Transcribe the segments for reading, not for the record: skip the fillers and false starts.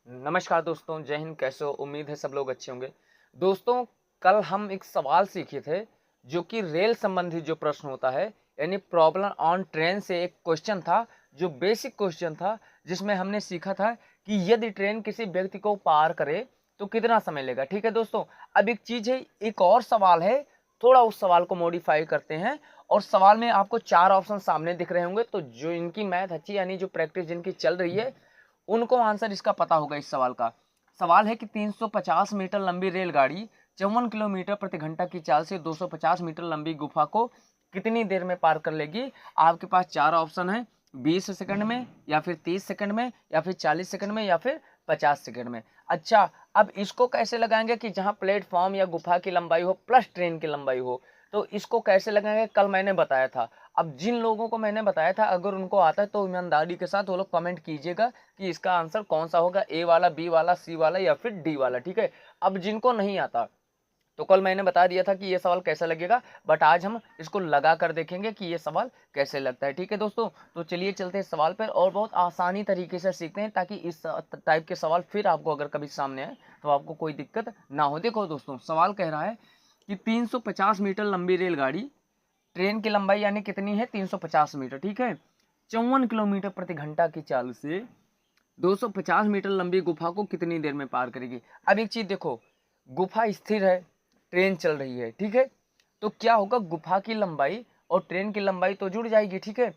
नमस्कार दोस्तों, जय हिंद। कैसे हो? उम्मीद है सब लोग अच्छे होंगे। दोस्तों, कल हम एक सवाल सीखे थे जो कि रेल संबंधी जो प्रश्न होता है, यानी प्रॉब्लम ऑन ट्रेन से एक क्वेश्चन था जो बेसिक क्वेश्चन था, जिसमें हमने सीखा था कि यदि ट्रेन किसी व्यक्ति को पार करे तो कितना समय लेगा। ठीक है दोस्तों, अब एक चीज़ है, एक और सवाल है, थोड़ा उस सवाल को मॉडिफाई करते हैं। और सवाल में आपको 4 ऑप्शन सामने दिख रहे होंगे, तो जो इनकी मैथ अच्छी यानी जो प्रैक्टिस जिनकी चल रही है उनको आंसर इसका पता होगा। इस सवाल का सवाल है कि 350 मीटर लंबी रेलगाड़ी 54 किलोमीटर प्रति घंटा की चाल से 250 मीटर लंबी गुफा को कितनी देर में पार कर लेगी। आपके पास 4 ऑप्शन है, 20 सेकंड में, या फिर 30 सेकंड में, या फिर 40 सेकंड में, या फिर 50 सेकंड में। अच्छा, अब इसको कैसे लगाएंगे कि जहां प्लेटफॉर्म या गुफा की लंबाई हो प्लस ट्रेन की लंबाई हो, तो इसको कैसे लगाएंगे कल मैंने बताया था। अब जिन लोगों को मैंने बताया था अगर उनको आता है तो ईमानदारी के साथ वो लोग कमेंट कीजिएगा कि इसका आंसर कौन सा होगा, ए वाला, बी वाला, सी वाला या फिर डी वाला। ठीक है, अब जिनको नहीं आता तो कल मैंने बता दिया था कि ये सवाल कैसा लगेगा, बट आज हम इसको लगा कर देखेंगे कि ये सवाल कैसे लगता है। ठीक है दोस्तों, तो चलिए चलते हैं सवाल पर और बहुत आसानी तरीके से सीखते हैं, ताकि इस टाइप के सवाल फिर आपको अगर कभी सामने आए तो आपको कोई दिक्कत ना हो। देखो दोस्तों, सवाल कह रहा है कि 350 मीटर लंबी रेलगाड़ी, ट्रेन की लंबाई यानी कितनी है 350 मीटर, ठीक है, 54 किलोमीटर प्रति घंटा की चाल से 250 मीटर लंबी गुफा को कितनी देर में पार करेगी। अब एक चीज देखो, गुफा स्थिर है, ट्रेन चल रही है, ठीक है, तो क्या होगा, गुफा की लंबाई और ट्रेन की लंबाई तो जुड़ जाएगी। ठीक है,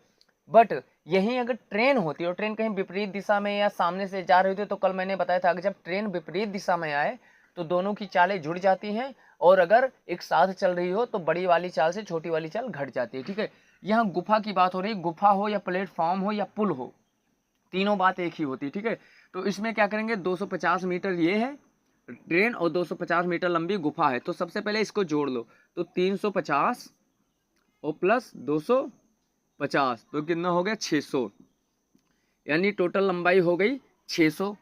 बट यहीं अगर ट्रेन होती और ट्रेन कहीं विपरीत दिशा में या सामने से जा रही होती तो कल मैंने बताया था अगर जब ट्रेन विपरीत दिशा में आए तो दोनों की चालें जुड़ जाती हैं, और अगर एक साथ चल रही हो तो बड़ी वाली चाल से छोटी वाली चाल घट जाती है। ठीक है, यहाँ गुफा की बात हो रही है, गुफा हो या प्लेटफॉर्म हो या पुल हो, तीनों बात एक ही होती है। ठीक है, तो इसमें क्या करेंगे, 250 मीटर ये है ट्रेन और 250 मीटर लंबी गुफा है, तो सबसे पहले इसको जोड़ लो, तो 350 और प्लस 250 तो कितना हो गया 600, यानी टोटल लंबाई हो गई 600।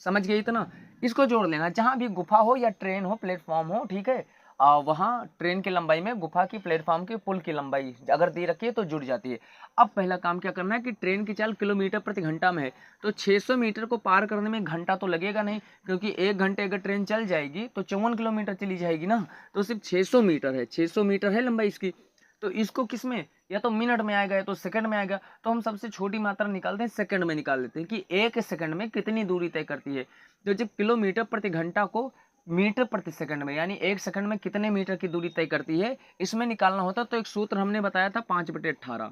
समझ गए इतना, इसको जोड़ लेना, जहां भी गुफा हो या ट्रेन हो, प्लेटफॉर्म हो, ठीक है, वहां ट्रेन की लंबाई में गुफा की, प्लेटफॉर्म की, पुल की लंबाई अगर दी रखी है तो जुड़ जाती है। अब पहला काम क्या करना है कि ट्रेन की चाल किलोमीटर प्रति घंटा में है, तो 600 मीटर को पार करने में घंटा तो लगेगा नहीं, क्योंकि 1 घंटे अगर ट्रेन चल जाएगी तो 54 किलोमीटर चली जाएगी ना, तो सिर्फ 600 मीटर है, 600 मीटर है लंबाई इसकी। तो इसको किस में, या तो मिनट में आएगा या तो सेकंड में आएगा, तो हम सबसे छोटी मात्रा निकालते हैं, सेकंड में निकाल लेते हैं कि एक सेकंड में कितनी दूरी तय करती है। तो जब किलोमीटर प्रति घंटा को मीटर प्रति सेकंड में, यानी एक सेकंड में कितने मीटर की दूरी तय करती है, इसमें निकालना होता है, तो एक सूत्र हमने बताया था 5/18।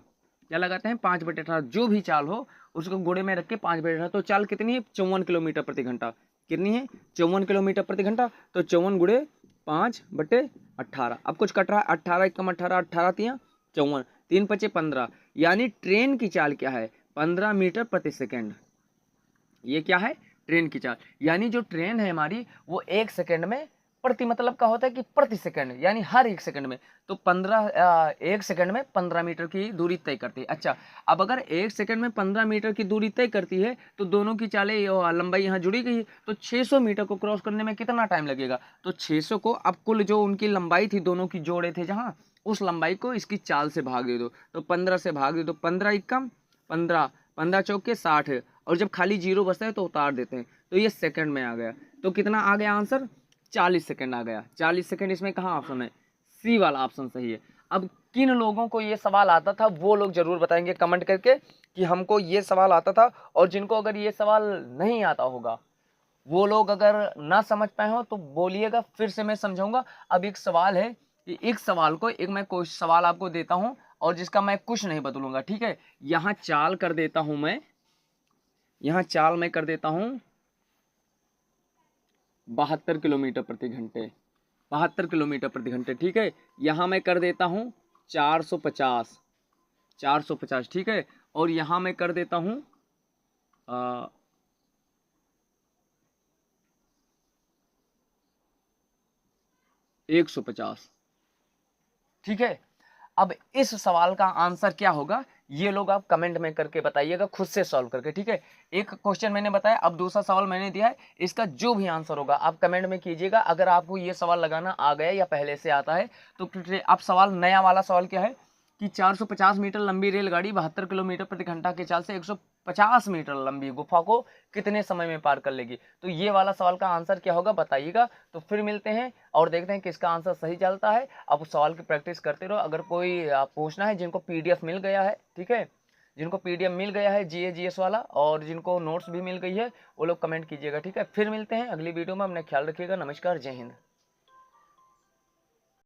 क्या लगाते हैं, 5/18, जो भी चाल हो उसको गुणे में रख के 5/18, तो चाल कितनी है 54 किलोमीटर प्रति घंटा, कितनी है 54 किलोमीटर प्रति घंटा, तो 54 गुणे 5/18। अब कुछ कट रहा है, 18 कम 18, 18 तिया 54, 3×5 = 15, यानी ट्रेन की चाल क्या है 15 मीटर प्रति सेकेंड। ये क्या है, ट्रेन की चाल, यानी जो ट्रेन है हमारी वो 1 सेकंड में, प्रति मतलब का होता है कि प्रति सेकंड, यानी हर 1 सेकंड में, तो 1 सेकंड में 15 मीटर की दूरी तय करती है। अच्छा, अब अगर 1 सेकंड में 15 मीटर की दूरी तय करती है तो दोनों की चालें लंबाई यहाँ जुड़ी गई है, तो 600 मीटर को क्रॉस करने में कितना टाइम लगेगा, तो 600 को अब कुल जो उनकी लंबाई थी, दोनों की जोड़े थे जहाँ, उस लंबाई को इसकी चाल से भाग दे दो, तो 15 से भाग दे दो, 15 एकम 15, 15 चौके 60, और जब खाली जीरो बचता है तो उतार देते हैं, तो ये सेकंड में आ गया, तो कितना आ गया आंसर 40 सेकंड आ गया। 40 सेकंड इसमें कहाँ ऑप्शन है, सी वाला ऑप्शन सही है। अब किन लोगों को ये सवाल आता था वो लोग जरूर बताएंगे कमेंट करके कि हमको ये सवाल आता था, और जिनको अगर ये सवाल नहीं आता होगा वो लोग अगर ना समझ पाए हो तो बोलिएगा, फिर से मैं समझाऊंगा। अब एक सवाल है कि एक सवाल को, एक मैं कोई सवाल आपको देता हूं और जिसका मैं कुछ नहीं बदलूंगा, ठीक है, यहाँ चाल कर देता हूं मैं, यहाँ चाल मैं कर देता हूं 72 किलोमीटर प्रति घंटे, 72 किलोमीटर प्रति घंटे, ठीक है, यहाँ मैं कर देता हूँ 450, 450, ठीक है, और यहाँ मैं कर देता हूँ 150, ठीक है। अब इस सवाल का आंसर क्या होगा ये लोग आप कमेंट में करके बताइएगा, खुद से सॉल्व करके, ठीक है। एक क्वेश्चन मैंने बताया, अब दूसरा सवाल मैंने दिया है, इसका जो भी आंसर होगा आप कमेंट में कीजिएगा। अगर आपको ये सवाल लगाना आ गया या पहले से आता है तो अब सवाल, नया वाला सवाल क्या है कि 450 मीटर लंबी रेलगाड़ी 72 किलोमीटर प्रति घंटा की चाल से 50 मीटर लंबी गुफा को कितने समय में पार कर लेगी? तो ये वाला सवाल का आंसर क्या होगा बताइएगा। तो फिर मिलते हैं और देखते हैं किसका आंसर सही चलता है। आप उस सवाल की प्रैक्टिस करते रहो। अगर कोई पूछना है, जिनको पीडीएफ मिल गया है, ठीक है, जिनको पीडीएफ मिल गया है जीएस वाला और जिनको नोट्स भी मिल गई है, वो लोग कमेंट कीजिएगा, ठीक है। फिर मिलते हैं अगली वीडियो में। अपना ख्याल रखिएगा। नमस्कार, जय हिंद।